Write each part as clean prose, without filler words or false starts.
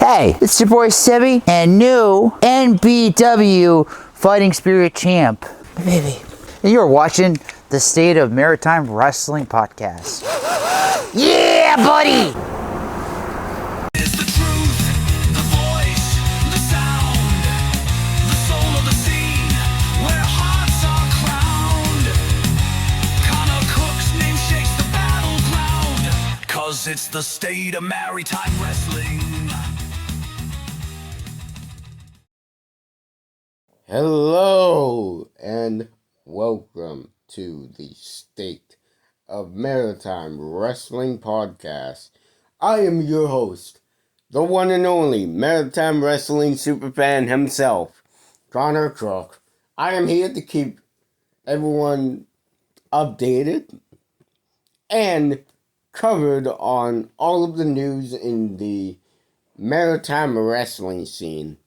Hey, it's your boy Sebi and new NBW Fighting Spirit Champ. Baby. And you're watching the State of Maritime Wrestling Podcast. Yeah, buddy! It's the truth, the voice, the sound, the soul of the scene, where hearts are crowned. Connor Cook's name shakes the battleground, 'cause it's the State of Maritime Wrestling. Hello and welcome to the State of Maritime Wrestling Podcast. I am your host, the one and only Maritime Wrestling superfan himself, Connor Cook. I am here to keep everyone updated and covered on all of the news in the maritime wrestling scene.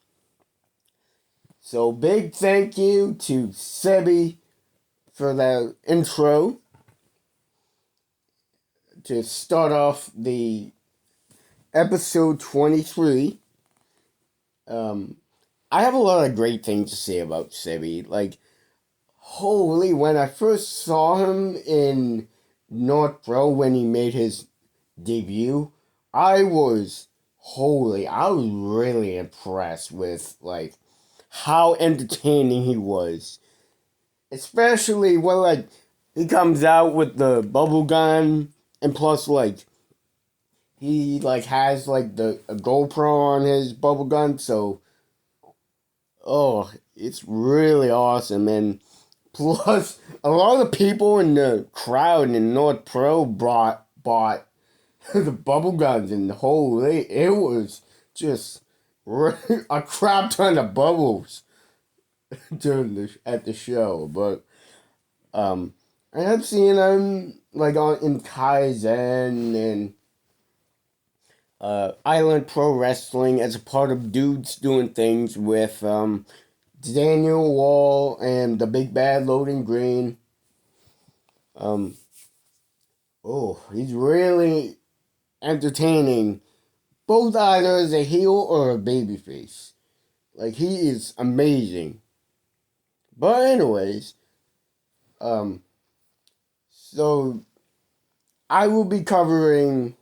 So big thank you to Sebi for that intro to start off the episode 23. I have a lot of great things to say about Sebi. Like, holy, when I first saw him in North Pro when he made his debut, I was really impressed with, like, how entertaining he was. Especially when, like, he comes out with the bubble gun, and plus, like, he, like, has, like, a GoPro on his bubble gun, so, it's really awesome. And plus, a lot of the people in the crowd in North Pro bought the bubble guns, and holy, it was just a crap ton of bubbles at the show. But I have seen him like in Kaizen and Island Pro Wrestling as a part of Dudes Doing Things with Daniel Wall and the Big Bad Loading Green. He's really entertaining, both either as a heel or a babyface. Like, he is amazing. But anyways, so I will be covering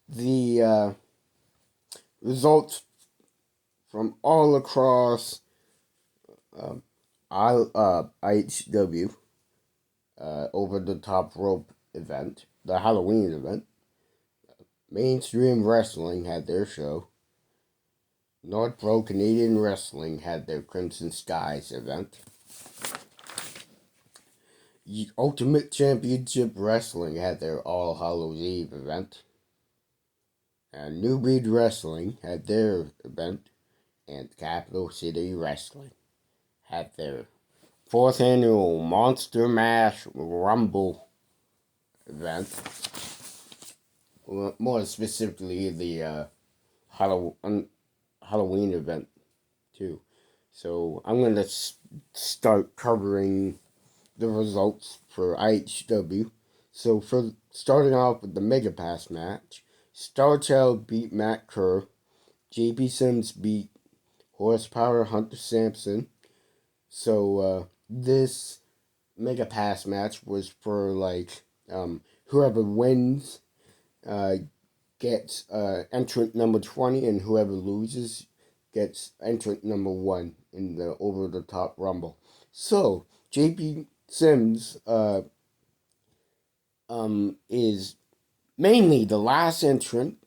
the results from all across IHW over the top rope event, the Halloween event. Mainstream Wrestling had their show. North Pro Canadian Wrestling had their Crimson Skies event. Ultimate Championship Wrestling had their All Hallows Eve event. And New Breed Wrestling had their event. And Capital City Wrestling had their 4th annual Monster Mash Rumble event. More specifically, the Halloween event, too. So I'm going to start covering the results for IHW. So for starting off with the Mega Pass match, Starchild beat Matt Kerr, JP Sims beat Horsepower Hunter Sampson. So this Mega Pass match was for like whoever wins gets entrant number 20, and whoever loses gets entrant number 1 in the Over the Top Rumble. So JP Sims is mainly the last entrant,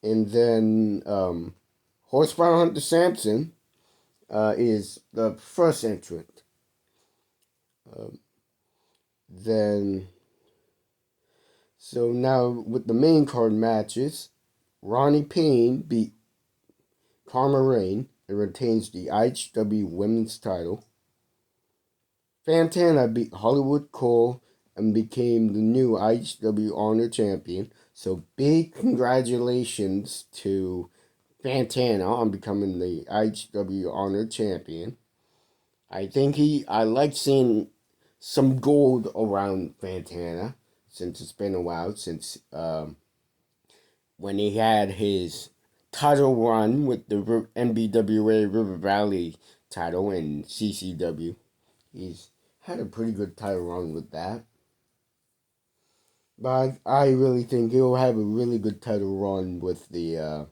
and then Horsepower Hunter Sampson is the first entrant. So now with the main card matches, Ronnie Payne beat Karma Rain and retains the IHW Women's title. Fantana beat Hollywood Cole and became the new IHW Honor Champion. So big congratulations to Fantana on becoming the IHW Honor Champion. I like seeing some gold around Fantana since it's been a while since when he had his title run with the NBWA River Valley title and CCW. He's had a pretty good title run with that. But I really think he'll have a really good title run with the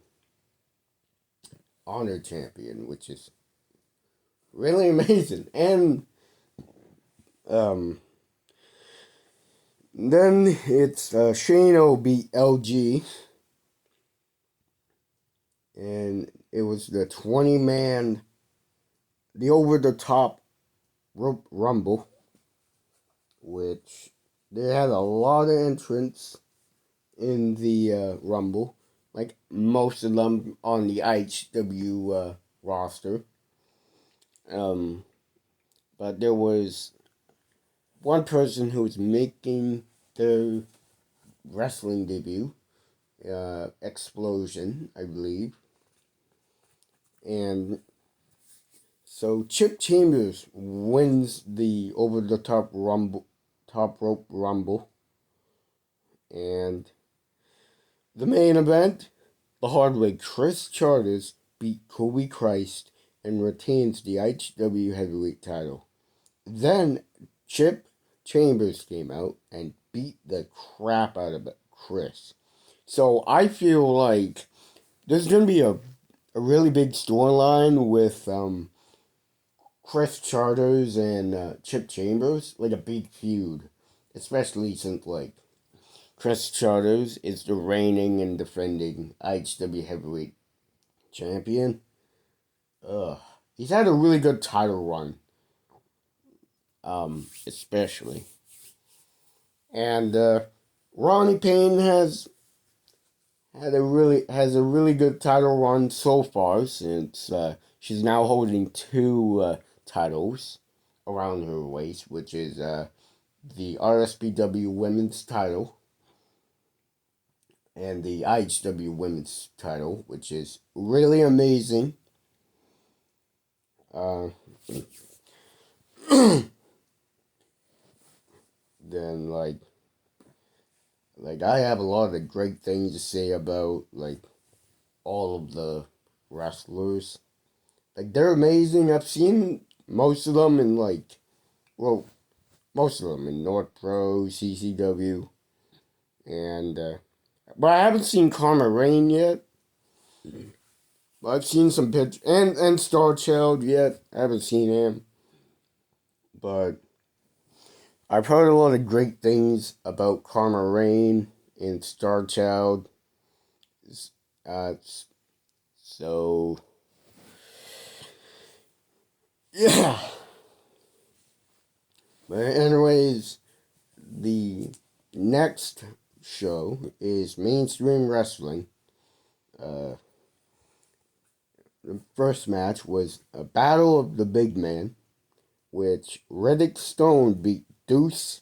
Honor Champion, which is really amazing. And then it's Shane beat LG. And it was the 20-man, the over-the-top rope rumble, which they had a lot of entrants in the rumble, like most of them on the IHW roster. But there was one person who was making their wrestling debut, Explosion, I believe. And so Chip Chambers wins the over-the-top rope rumble. And the main event, the hard way, Chris Charters beat Kobe Christ and retains the IHW heavyweight title. Then Chip Chambers came out and beat the crap out of Chris. So I feel like there's going to be a really big storyline with Chris Charters and Chip Chambers, like a big feud. Especially since, like, Chris Charters is the reigning and defending IHW heavyweight champion. He's had a really good title run. Especially. And Ronnie Payne has a really good title run so far, since she's now holding two titles around her waist, which is the RSPW women's title and the IHW women's title, which is really amazing. Then like I have a lot of great things to say about like all of the wrestlers. Like, they're amazing. I've seen most of them in most of them in North Pro, CCW, and but I haven't seen Karma Rain yet. I've seen some pictures and Star Child yet. I haven't seen him, but I've heard a lot of great things about Karma Rain and Star Child. So yeah. But anyways, the next show is Mainstream Wrestling. The first match was a Battle of the Big Man, which Riddick Stone beat Deuce,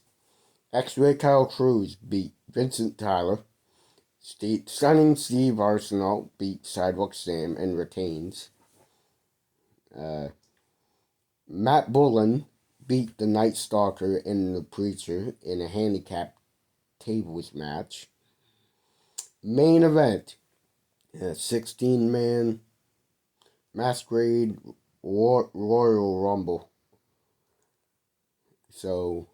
X-Ray Kyle Cruz beat Vincent Tyler, Stunning Steve Arsenal beat Sidewalk Sam and retains. Matt Bullen beat the Night Stalker and the Preacher in a handicap tables match. Main event, a 16-man Masquerade Royal Rumble. So,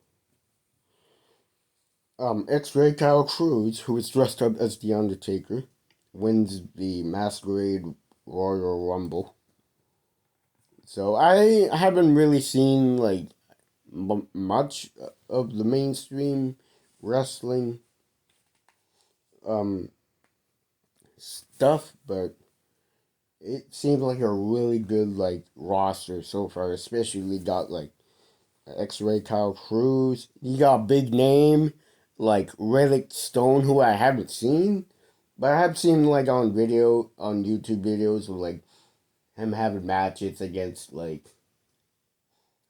X-Ray Kyle Cruz, who is dressed up as The Undertaker, wins the Masquerade Royal Rumble. So, I haven't really seen, like, much of the mainstream wrestling stuff, but it seems like a really good, like, roster so far, especially got, like, X-Ray Kyle Cruz. He got a big name, like Riddick Stone, who I haven't seen, but I have seen, like, on YouTube videos of, like, him having matches against, like,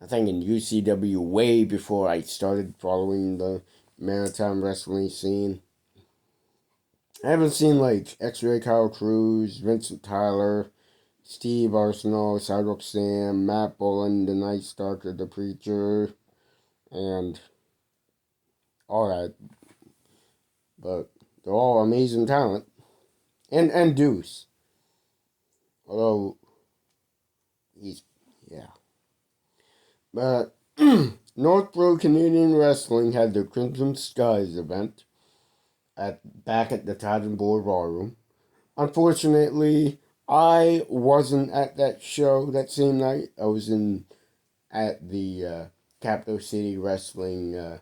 I think in UCW way before I started following the Maritime wrestling scene. I haven't seen, like, X-Ray Kyle Cruz, Vincent Tyler, Steve Arsenal, Sidewalk Sam, Matt Bullen, The Night Stalker, The Preacher, and all that. But they're all amazing talent. And Deuce. Although he's, yeah. But Northborough Canadian Wrestling had their Crimson Skies event back at the Tittenboard Ballroom. Unfortunately, I wasn't at that show that same night. I was at the Capital City Wrestling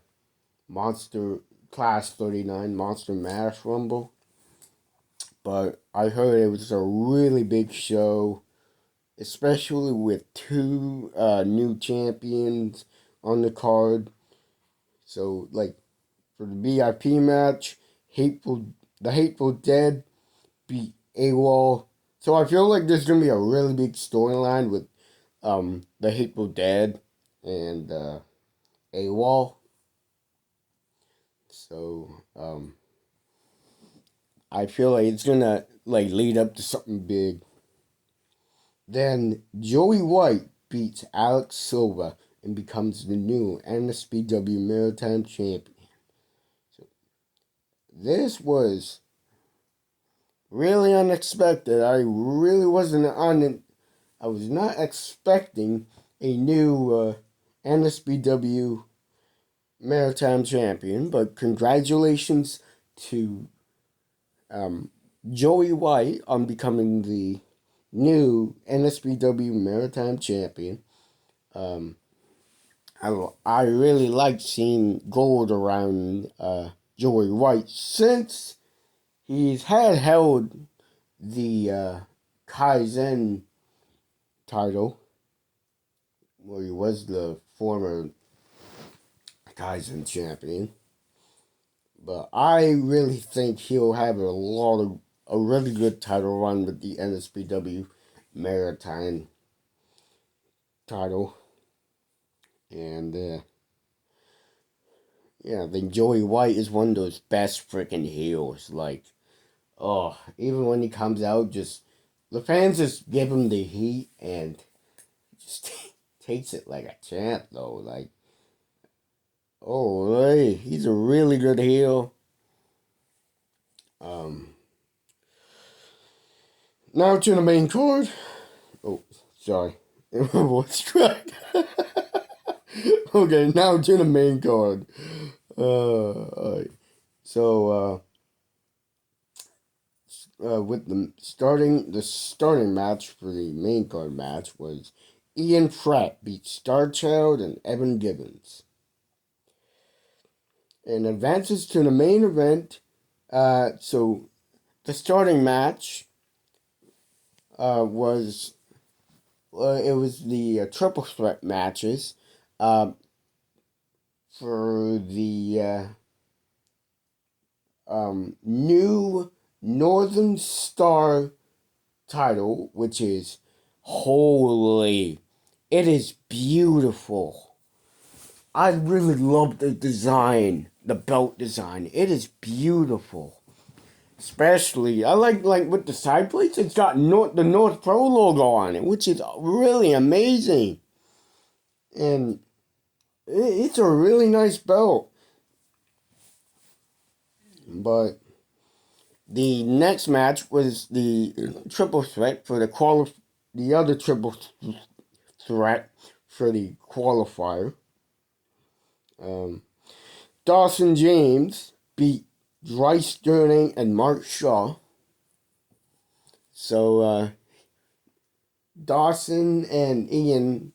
Monster Class 39 Monster Mash Rumble. But I heard it was a really big show, especially with two new champions on the card. So, like, for the VIP match, the Hateful Dead beat AWOL. So I feel like there's gonna be a really big storyline with the Hateful Dead and AWOL. So I feel like it's gonna like lead up to something big. Then Joey White beats Alex Silva and becomes the new NSPW Maritime Champion. So this was really unexpected. I really wasn't on it. I was not expecting a new NSPW Maritime Champion, but congratulations to Joey White on becoming the new NSPW Maritime Champion. I really like seeing gold around Joey White since he's had held the Kaizen title, where he was the former Kaizen champion. But I really think he'll have a really good title run with the NSPW Maritime title. And yeah, I think Joey White is one of those best freaking heels. Like, oh, even when he comes out, just the fans just give him the heat and just takes it like a champ, though. Like, oh, hey, he's a really good heel. Now to the main card. Oh, sorry. Voice crack. Okay, now to the main card. Alright. So, with the starting match for the main card match was Ian Pratt beat Starchild and Evan Gibbons. And advances to the main event. So the starting match was it was the triple threat matches for the new Northern Star title, which is holy. It is beautiful. I really love the design, the belt design. It is beautiful. Especially, I like with the side plates, it's got the North Pro logo on it, which is really amazing. And it's a really nice belt. But the next match was the triple threat for the other triple threat for the qualifier. Dawson James beat Dry Sterling and Mark Shaw. So Dawson and Ian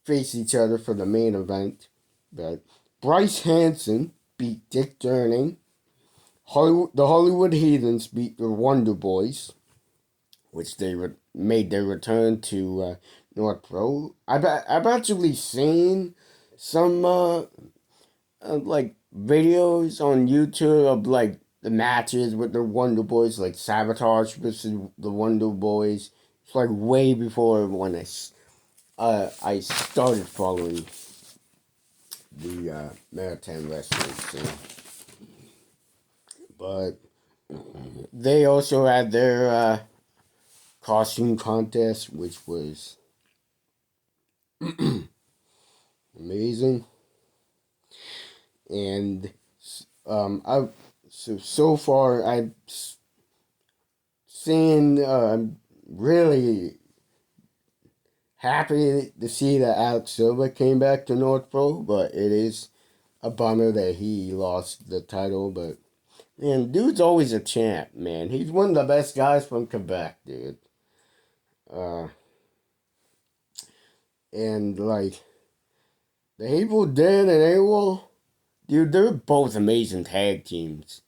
face each other for the main event. But Bryce Hanson beat Dick Durning. The Hollywood Heathens beat the Wonder Boys, which they made their return to North Pro. I've actually seen some like videos on YouTube of like the matches with the Wonder Boys, like Sabotage versus the Wonder Boys. It's like way before when I started following the Maritime Wrestling scene. But they also had their costume contest, which was amazing. And so far I've seeing, I'm really happy to see that Alex Silva came back to North Pro, but it is a bummer that he lost the title. But man, dude's always a champ, man. He's one of the best guys from Quebec, dude. And like the Evil Dead and AWOL, dude, they're both amazing tag teams.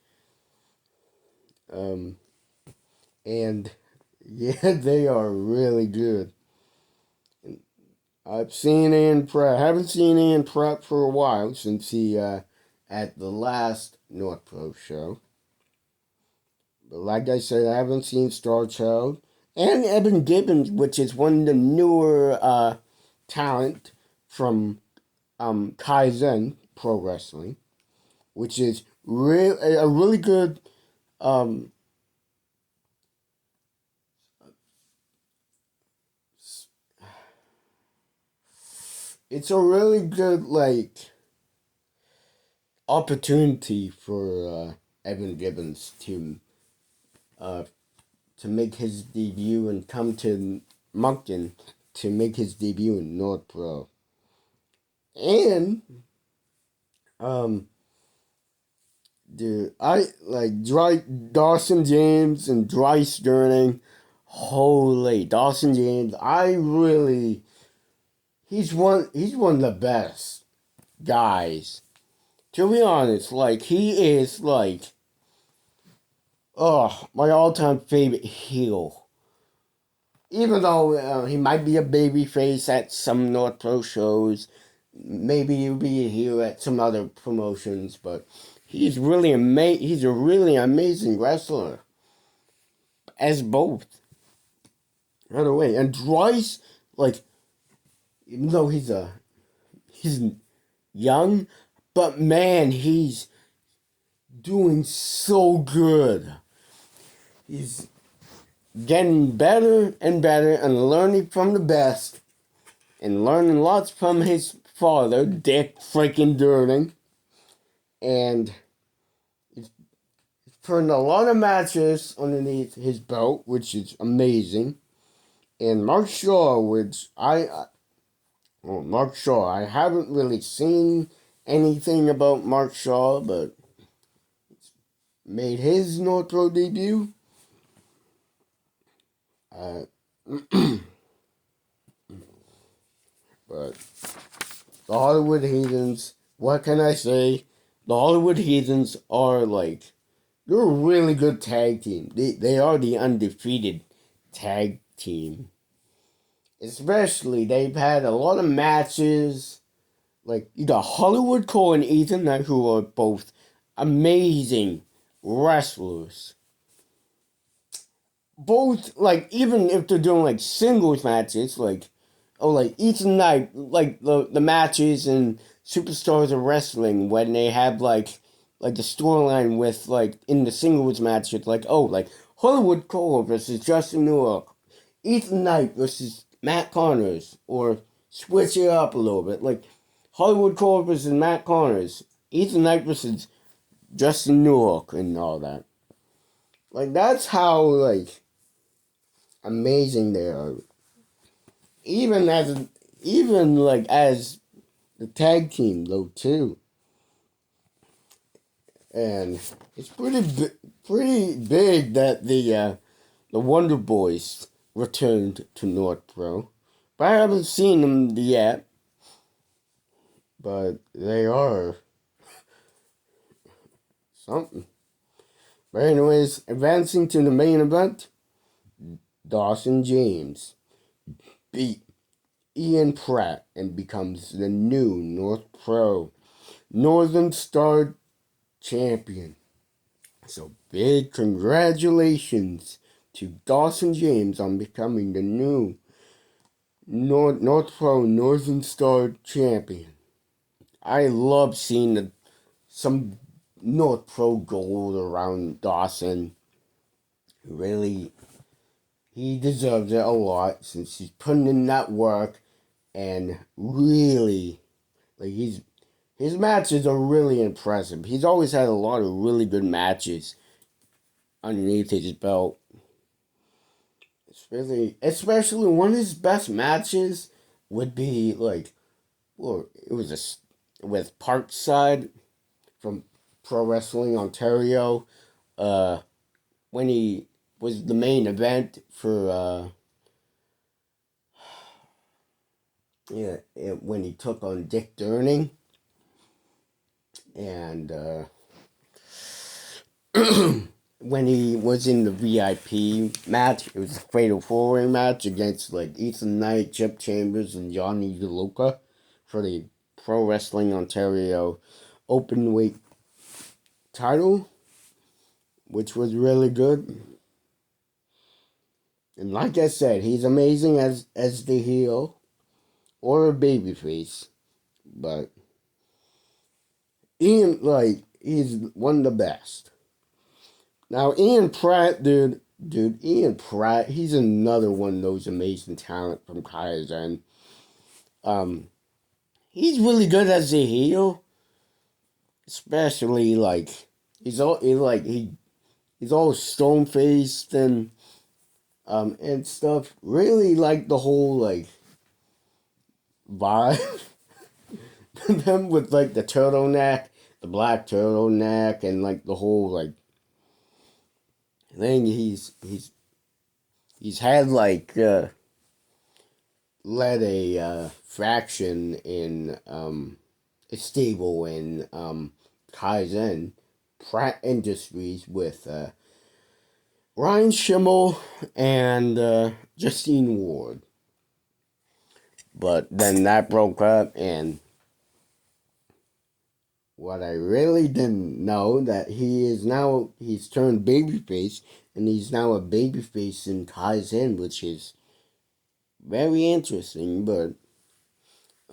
And yeah, they are really good. I've seen Ian Pratt. I haven't seen Ian Pratt for a while since he at the last North Pro show. But like I said, I haven't seen Star Child and Evan Gibbons, which is one of the newer talent from Kaizen Pro Wrestling, which is a really good it's a really good like opportunity for Evan Gibbons to make his debut and come to Moncton to make his debut in North Pro. And dude, I like Dawson James and Dry Sterling. Holy Dawson James, he's one of the best guys. To be honest, like he is like my all-time favorite heel. Even though he might be a babyface at some North Pro shows, maybe he'll be a heel at some other promotions, but he's really he's a really amazing wrestler. As both. Right away. And Dryce, like, even though he's young, but man, he's doing so good. He's getting better and better and learning from the best and learning lots from his father, Dick freaking Durning. And he's putting a lot of matches underneath his belt, which is amazing. And Mark Shaw, Mark Shaw, I haven't really seen anything about Mark Shaw, but made his North Pro debut. But the Hollywood Heathens, what can I say? The Hollywood Heathens are like, they're a really good tag team. They are the undefeated tag team. Especially, they've had a lot of matches. Like, you got Hollywood Cole and Ethan Knight, who are both amazing wrestlers. Both, like, even if they're doing, like, singles matches, like Ethan Knight, like, the matches in Superstars of Wrestling, when they have, like the storyline with, like, in the singles match, it's like, Hollywood Cole versus Justin Newark, Ethan Knight versus Matt Connors, or switch it up a little bit, like, Hollywood Cole versus Matt Connors, Ethan Knight versus Justin Newark, and all that. Like, that's how, like, amazing they are. Even as the tag team, though, too. And it's pretty big that the Wonder Boys returned to North Pro. But I haven't seen them yet. But they are something. But anyways, advancing to the main event, Dawson James beat Ian Pratt and becomes the new North Pro Northern Star champion. So big congratulations to Dawson James on becoming the new North Pro Northern Star champion. I love seeing some North Pro gold around Dawson. Really, he deserves it a lot since he's putting in that work, and really, like, his matches are really impressive. He's always had a lot of really good matches underneath his belt. especially one of his best matches would be like, well, it was with Parkside from Pro Wrestling Ontario, when he was the main event for when he took on Dick Durning, and when he was in the VIP match, it was a fatal four-way match against like Ethan Knight, Chip Chambers, and Johnny DeLuca for the Pro Wrestling Ontario open title, which was really good. And like I said, he's amazing as the heel or a babyface, but Ian, like, he's one of the best. Now Ian Pratt, Ian Pratt, he's another one of those amazing talent from Kaizen. He's really good as a heel, especially like he's all stone faced and stuff. Really like the whole like vibe. Them with like the turtleneck, the black turtleneck, and like the whole like thing. He's had like led a faction in a stable in Kaizen Pratt Industries with Ryan Schimmel and Justine Ward. But then that broke up, and what I really didn't know that he's turned babyface, and he's now a babyface in Kaizen, which is very interesting. But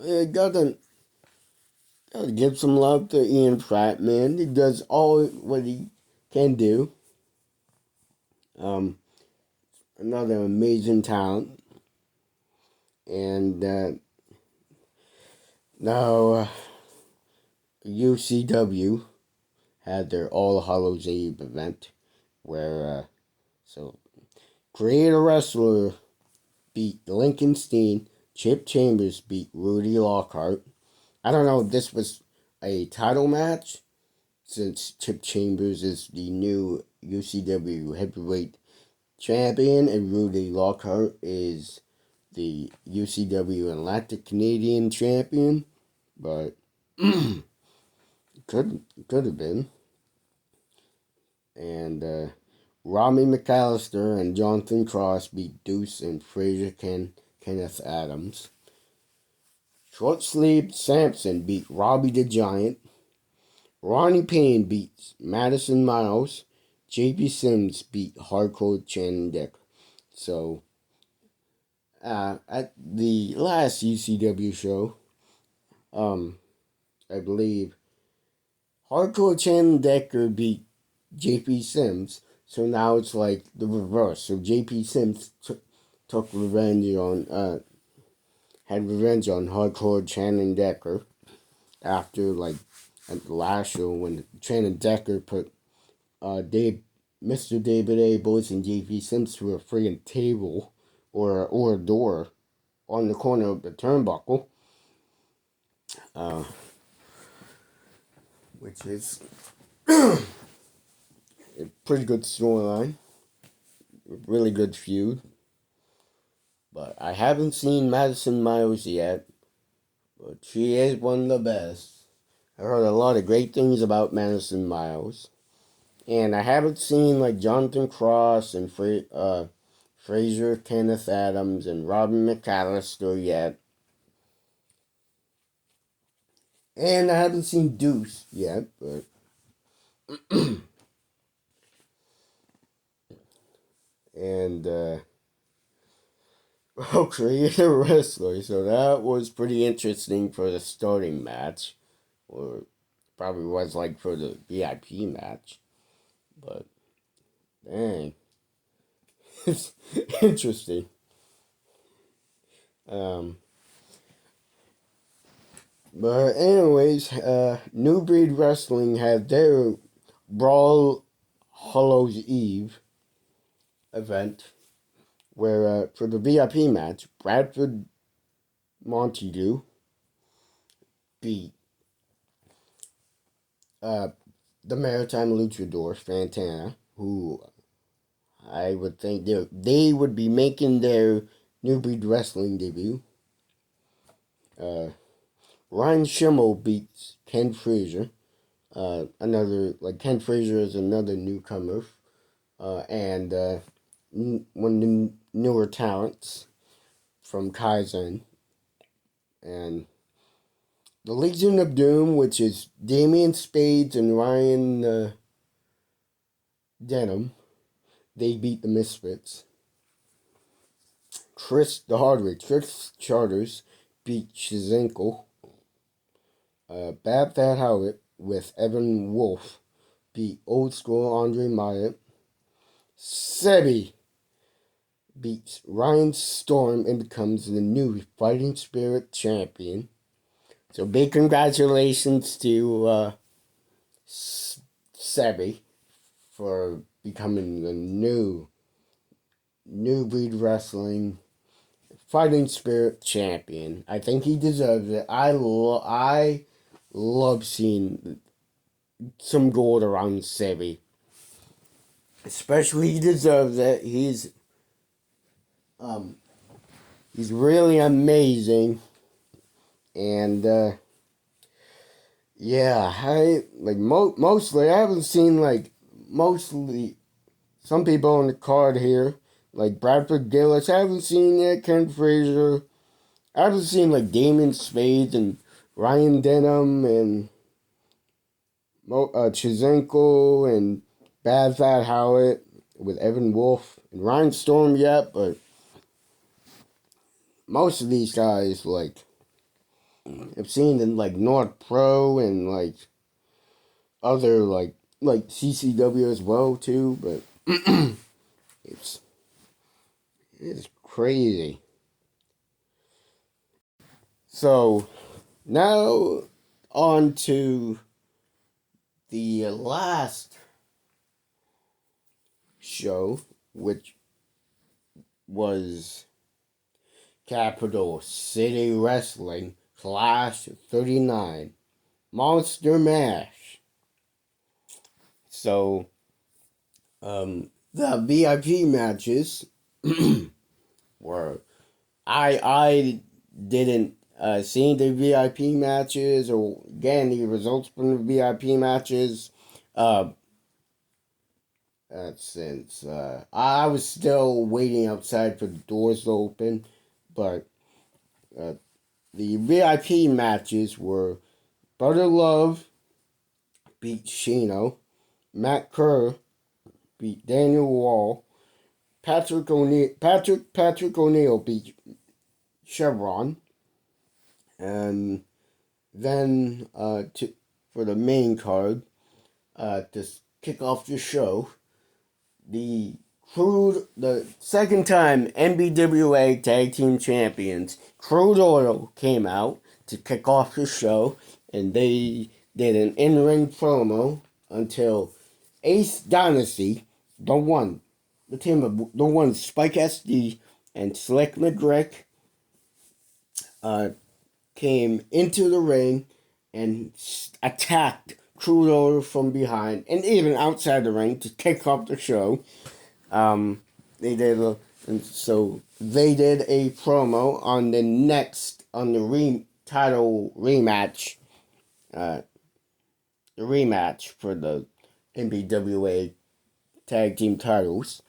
I gotta give some love to Ian Pratt, man. He does all what he can do. Another amazing talent, and now UCW had their All Hallows Eve event, where so Creator Wrestler beat Lincoln Steen, Chip Chambers beat Rudy Lockhart. I don't know if this was a title match, since Chip Chambers is the new UCW heavyweight champion and Rudy Lockhart is the UCW Atlantic Canadian champion, but could have been. And Robbie McAllister and Jonathan Cross beat Deuce and Kenneth Adams. Short Sleeve Sampson beat Robbie the Giant. Ronnie Payne beats Madison Miles. JP Sims beat Hardcore Channing Decker. So, at the last UCW show, I believe Hardcore Channing Decker beat JP Sims. So now it's like the reverse. So JP Sims took revenge had revenge on Hardcore Channing Decker after like at the last show when Channing Decker put Mr. David A. Boyce and JP Sims to a friggin' table or a door on the corner of the turnbuckle. Which is a pretty good storyline. Really good feud. But I haven't seen Madison Miles yet. But she is one of the best. I heard a lot of great things about Madison Miles. And I haven't seen like Jonathan Cross and Fraser Kenneth Adams and Robin McAllister yet. And I haven't seen Deuce yet, but and Creator Wrestler. So that was pretty interesting for the starting match, or probably was like for the VIP match. But dang, it's interesting. But anyways, New Breed Wrestling had their Brawl Hallows Eve event where for the VIP match, Bradford Montague beat the Maritime Luchador Fantana, who I would think they would be making their New Breed Wrestling debut. Ryan Schimmel beats Ken Frazier. Ken Frazier is another newcomer, and one of the newer talents from Kaizen. And the Legion of Doom, which is Damian Spades and Ryan Denham, they beat the Misfits. Chris Charters beat Chizenko. Bad Fat Howlett with Evan Wolf beat Old School Andre Myatt. Sebi beats Ryan Storm and becomes the new Fighting Spirit champion. So big congratulations to Sebi for becoming the new Breed Wrestling Fighting Spirit champion. I think he deserves it. I love seeing some gold around Sebi. Especially he deserves it. He's really amazing. And yeah, I like mostly I haven't seen mostly some people on the card here, like Bradford Gillis. I haven't seen yet. Ken Frazier. I haven't seen Damon Spades and Ryan Denham and Chizenko and Bad Fat Howlett with Evan Wolf and Ryan Storm yet, but most of these guys I've seen in North Pro and other CCW as well too, but it's crazy. So now on to the last show, which was Capital City Wrestling Clash 39 Monster Mash. So the VIP matches were I didn't see the VIP matches or get any results from the VIP matches since I was still waiting outside for the doors to open, but the VIP matches were Butter Love beat Shino, Matt Kerr beat Daniel Wall, Patrick O'Neil beat Chevron, and then for the main card to kick off the show, the second time NBWA Tag Team Champions, Crude Oil, came out to kick off the show, and they did an in-ring promo until Ace Dynasty, the team of the one Spike SD and Slick McGrick, came into the ring and attacked Crude Oil from behind and even outside the ring to kick off the show. They did a promo on the title rematch, the rematch for the NBWA tag team titles,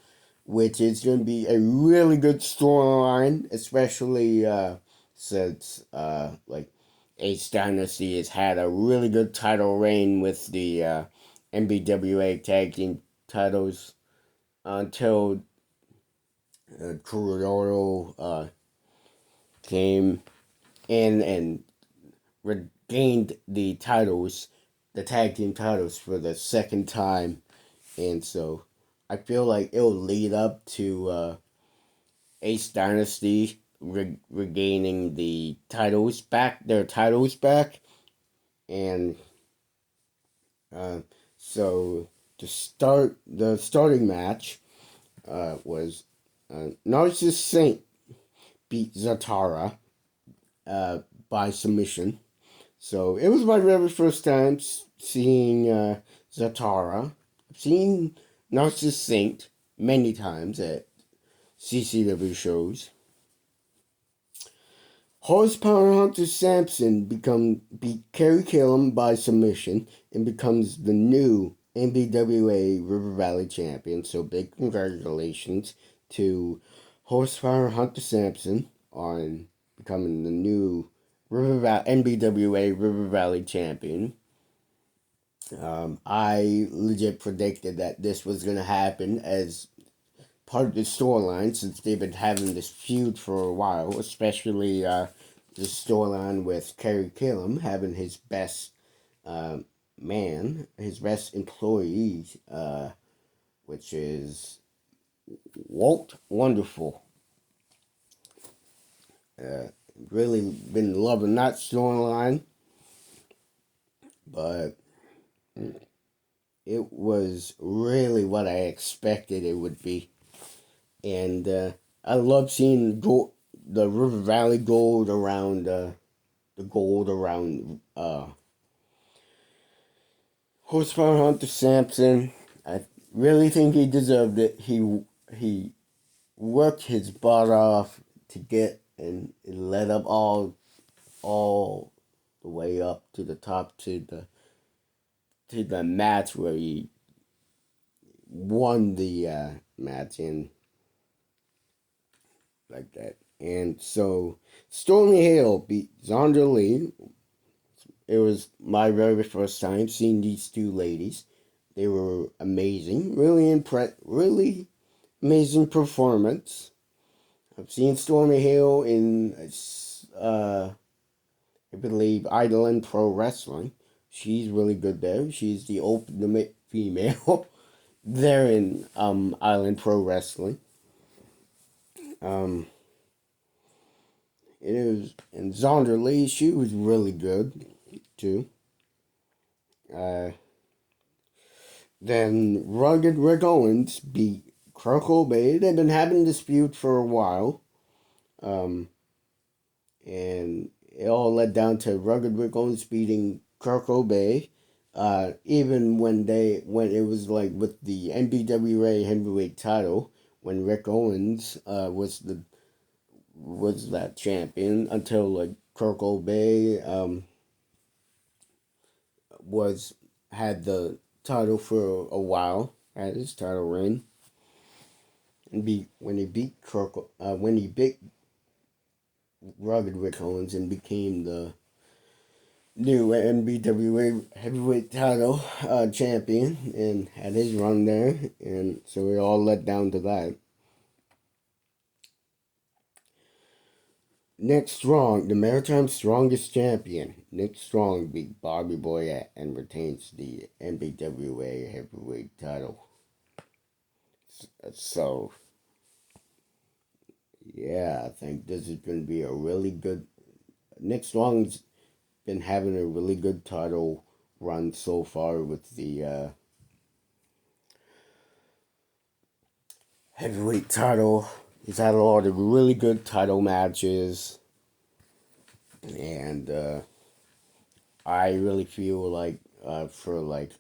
which is going to be a really good storyline, especially since Ace Dynasty has had a really good title reign with the NBWA tag team titles until Crudo came in and regained the tag team titles for the second time, and so I feel like it'll lead up to Ace Dynasty regaining their titles back, and so to start the starting match was Narcissus Saint beat Zatara by submission. So it was my very first time seeing Zatara. I've seen Narcissus Saint many times at CCW shows. Horsepower Hunter Sampson beat Kerry Killam by submission and becomes the new NBWA River Valley champion. So big congratulations to Horsepower Hunter Sampson on becoming the new NBWA River Valley champion. I legit predicted that this was going to happen as part of the storyline, since they've been having this feud for a while, especially the storyline with Kerry Killam having his best his best employee, which is Walt Wonderful. Really been loving that storyline, but it was really what I expected it would be. And I love seeing the River Valley gold around Horsepower Hunter Sampson. I really think he deserved it. He worked his butt off to get and it led up all the way up to the top to the match where he won the match and like that. And so Stormy Hale beat Zandra Lee. It was my very first time seeing these two ladies. They were amazing, really amazing performance. I've seen Stormy Hale in, I believe, Island Pro Wrestling. She's really good there. She's the ultimate female there in Island Pro Wrestling. It is, and Zandra Lee, she was really good too. Then Rugged Rick Owens beat Croco Bay. They've been having a dispute for a while. And it all led down to Rugged Rick Owens beating Croco Bay. Even when it was like with the NBWA heavyweight title, when Rick Owens was that champion until like Croco Bay had the title for a while, had his title reign, and when he beat Rugged Rick Owens and became the new NBWA heavyweight title champion and had his run there, and so it all led down to that. Nick Strong, the Maritime strongest champion, Nick Strong beat Bobby Boyette and retains the NBWA heavyweight title. So, yeah, I think this is going to be a really good... Nick Strong's been having a really good title run so far with the heavyweight title. He's had a lot of really good title matches. And I really feel like for like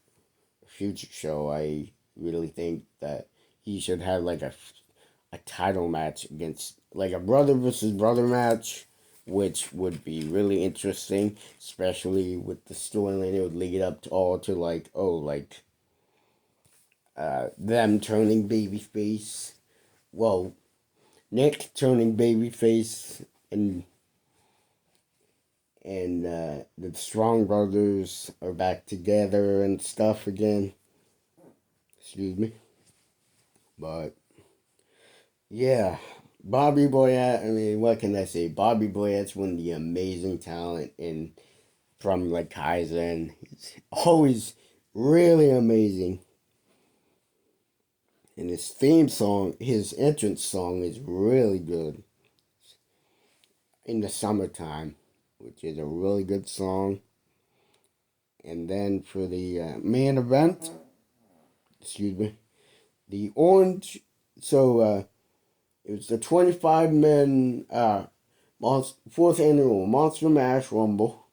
a future show, I really think that he should have like a title match against like a brother versus brother match, which would be really interesting, especially with the storyline. It would lead up to like them turning babyface. Well, Nick turning babyface and the Strong Brothers are back together and stuff again. Excuse me. But, yeah. Bobby Boyette, I mean, what can I say? Bobby Boyette's one of the amazing talent from like Kaizen. He's always really amazing. And his theme song, his entrance song is really good. In the Summertime, which is a really good song. And then for the main event, excuse me, the orange. So it was the 25-man fourth annual Monster Mash Rumble.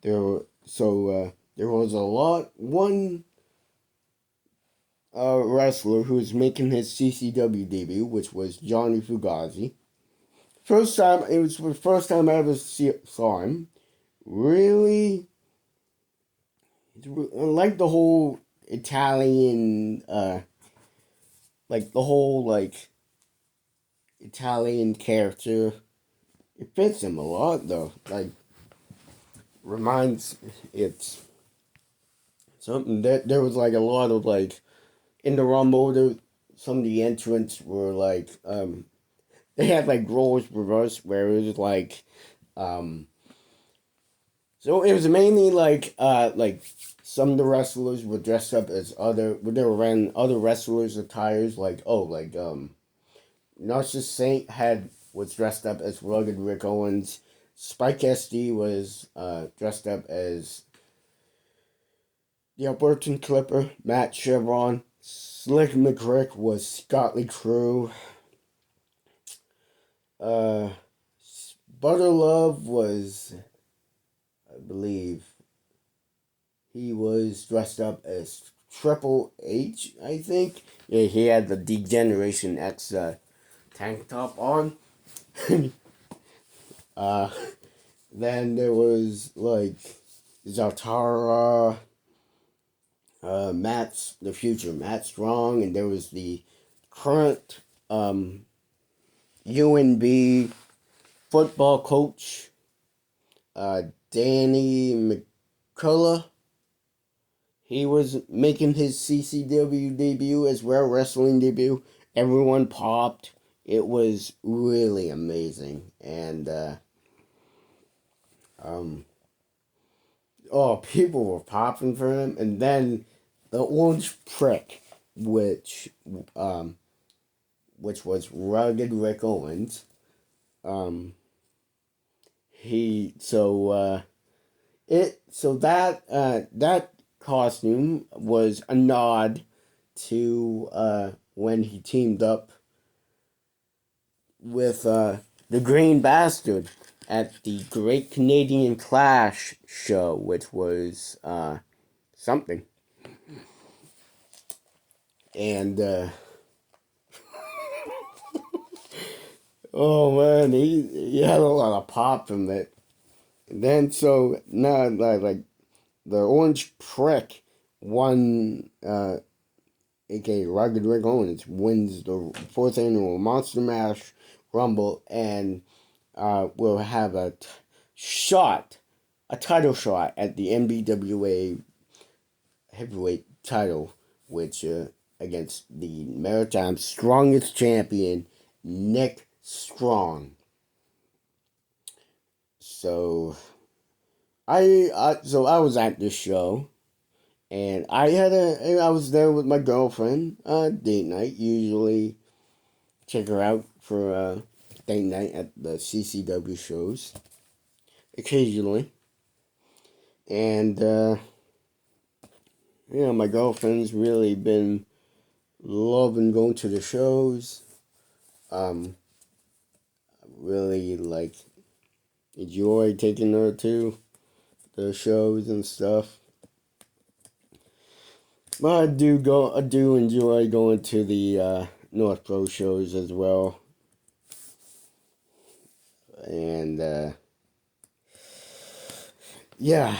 There was one wrestler who was making his CCW debut, which was Johnny Fugazi. It was the first time I ever saw him. Really, I like the whole Italian, Italian character. It fits him a lot, though. It's something that there was a lot of in the Rumble. Some of the entrants were they had roles reversed where it was so it was mainly some of the wrestlers were dressed up as they were wearing other wrestlers' attires Narcissus Saint was dressed up as Rugged Rick Owens. Spike SD was dressed up as the Albertan Clipper, Matt Chevron. Slick McRick was Scott Lee Crew. Butter Love was, I believe, he was dressed up as Triple H, I think. Yeah, he had the Degeneration X tank top on. Then there was Zatara, the future Matt Strong, and there was the current UNB football coach, Danny McCullough. He was making his CCW debut as well, wrestling debut. Everyone popped. It was really amazing. And, people were popping for him. And then the Orange Prick, which was Rugged Rick Owens. That costume was a nod to when he teamed up with the Green Bastard at the Great Canadian Clash show, which was something. And oh man, he had a lot of pop from it. And then now the Orange Prick won, aka Rugged Rick Owens, wins the 4th annual Monster Mash Rumble, and will have a title shot at the NBWA heavyweight title, which against the Maritime strongest champion, Nick Strong. So I was at this show, and I was there with my girlfriend, date night. Usually check her out for date night at the CCW shows, occasionally. And my girlfriend's really been loving going to the shows. Really enjoy taking her to the shows and stuff. But I do enjoy going to the North Pro shows as well. And yeah,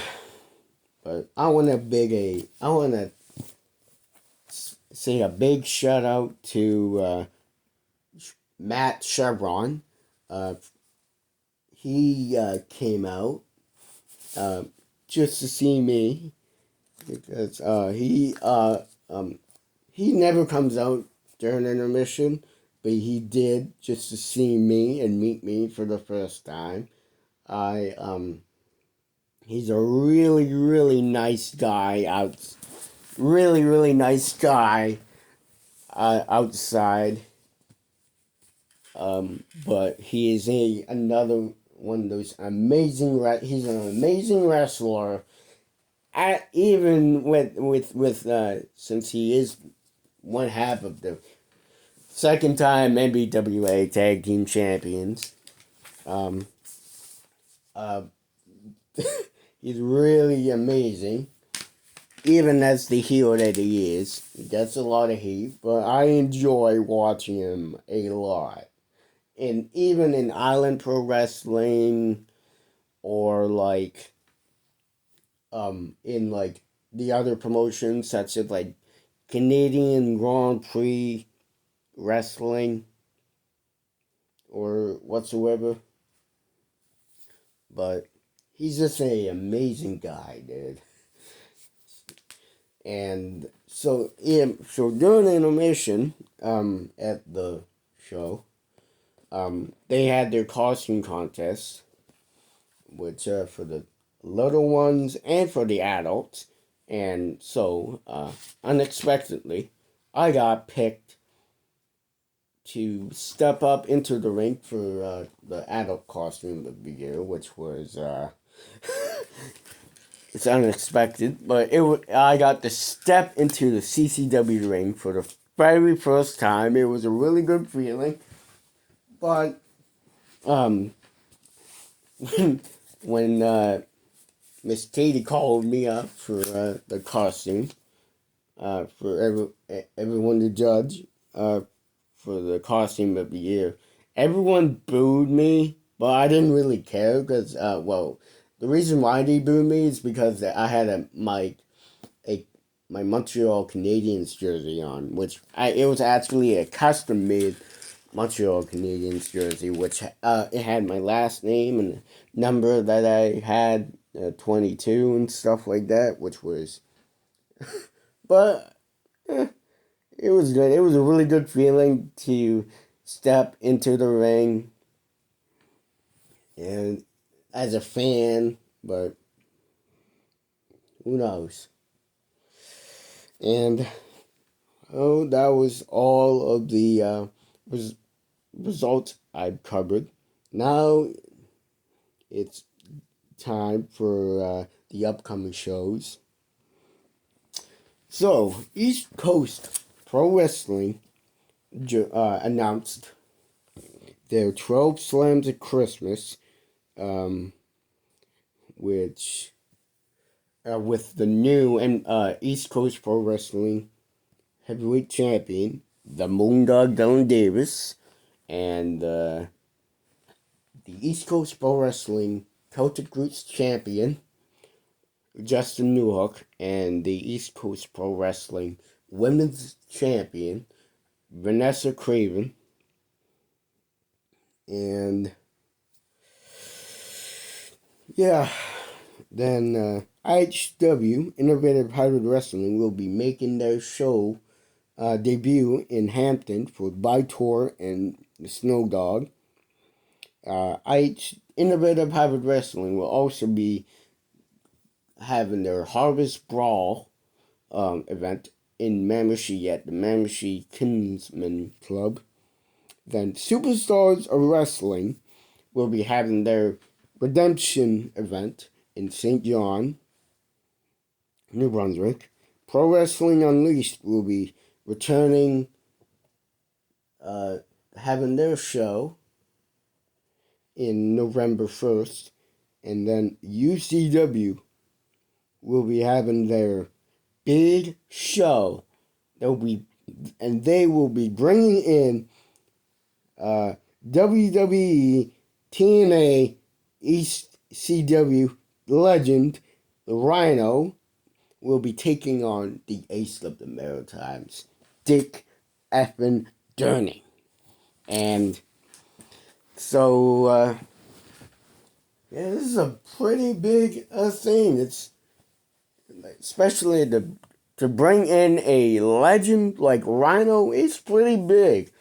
but I want to say a big shout out to Matt Chevron. He came out just to see me, because he never comes out during intermission, but he did just to see me and meet me for the first time. He's a really, really nice guy outside. But he is another one of those amazing. He's an amazing wrestler. Even with since he is one half of the second time NBWA Tag Team Champions. Um, uh, he's really amazing. Even as the heel that he is, he gets a lot of heat, but I enjoy watching him a lot. And even in Island Pro Wrestling, or like in like the other promotions such as like Canadian Grand Prix Wrestling or whatsoever. But he's just an amazing guy, dude. And so during intermission, at the show, they had their costume contest, which for the little ones and for the adults. And so, unexpectedly, I got picked to step up into the ring for the adult costume of the year, which was it's unexpected, but I got to step into the CCW ring for the very first time. It was a really good feeling, but when Miss Katie called me up for the costume, for everyone to judge for the costume of the year, everyone booed me, but I didn't really care because, the reason why they booed me is because I had my Montreal Canadiens jersey on, which it was actually a custom made Montreal Canadiens jersey, which it had my last name and number that I had, 22 and stuff like that, which was, but it was good. It was a really good feeling to step into the ring and as a fan, but who knows? And that was all of the results I've covered. Now it's time for the upcoming shows. So, East Coast Pro Wrestling announced their 12 Slams at Christmas, which with the new East Coast Pro Wrestling heavyweight champion, the Moondog Dylan Davis, and the East Coast Pro Wrestling Celtic Roots champion, Justin Newhook, and the East Coast Pro Wrestling Women's Champion, Vanessa Craven. And yeah, then IHW, Innovative Hybrid Wrestling, will be making their show debut in Hampton for Vitor and the Snow Dog. Innovative Hybrid Wrestling will also be having their Harvest Brawl event in Mamushi at the Mamushi Kinsman Club. Then Superstars of Wrestling will be having their Redemption event in St. John, New Brunswick. Pro Wrestling Unleashed will be returning, having their show in November 1st. And then UCW will be having their big show. They will be bringing in WWE TNA ECW legend, the Rhino, will be taking on the ace of the Maritimes, Dick effin' Durning. And so, this is a pretty big thing. It's especially to bring in a legend like Rhino is pretty big.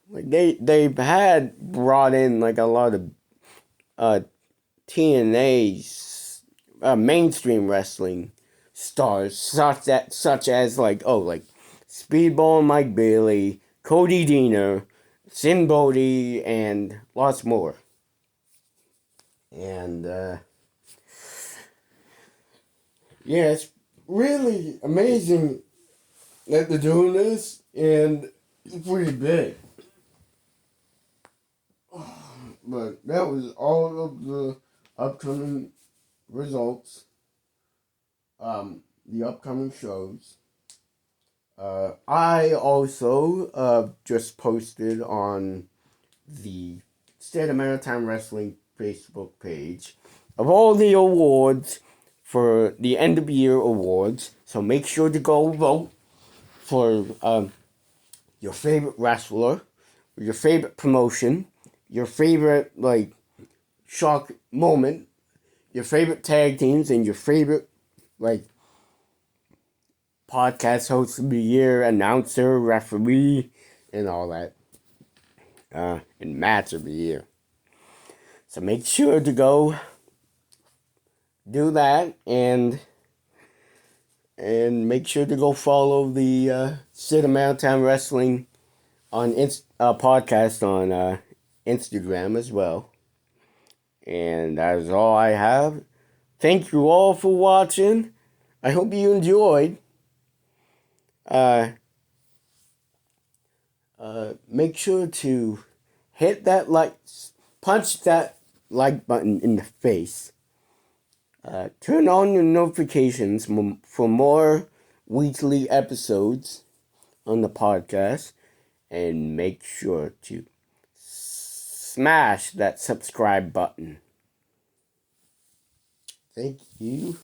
Like they've had brought in like a lot of TNA's mainstream wrestling stars, such as like Speedball Mike Bailey, Cody Deaner, Sin Bodie, and lots more. And yeah, it's really amazing that they're doing this, and it's pretty big. But that was all of the upcoming results, the upcoming shows. I also just posted on the State of Maritime Wrestling Facebook page of all the awards for the end of year awards. So make sure to go vote for your favorite wrestler, your favorite promotion, your favorite shock moment, your favorite tag teams, and your favorite podcast host of the year, announcer, referee, and all that. And match of the year. So make sure to go do that, and make sure to go follow the State of Maritime Wrestling on podcast on Instagram as well. And that is all I have. Thank you all for watching. I hope you enjoyed. Make sure to hit that punch that like button in the face. Turn on your notifications for more weekly episodes on the podcast. And make sure to smash that subscribe button. Thank you.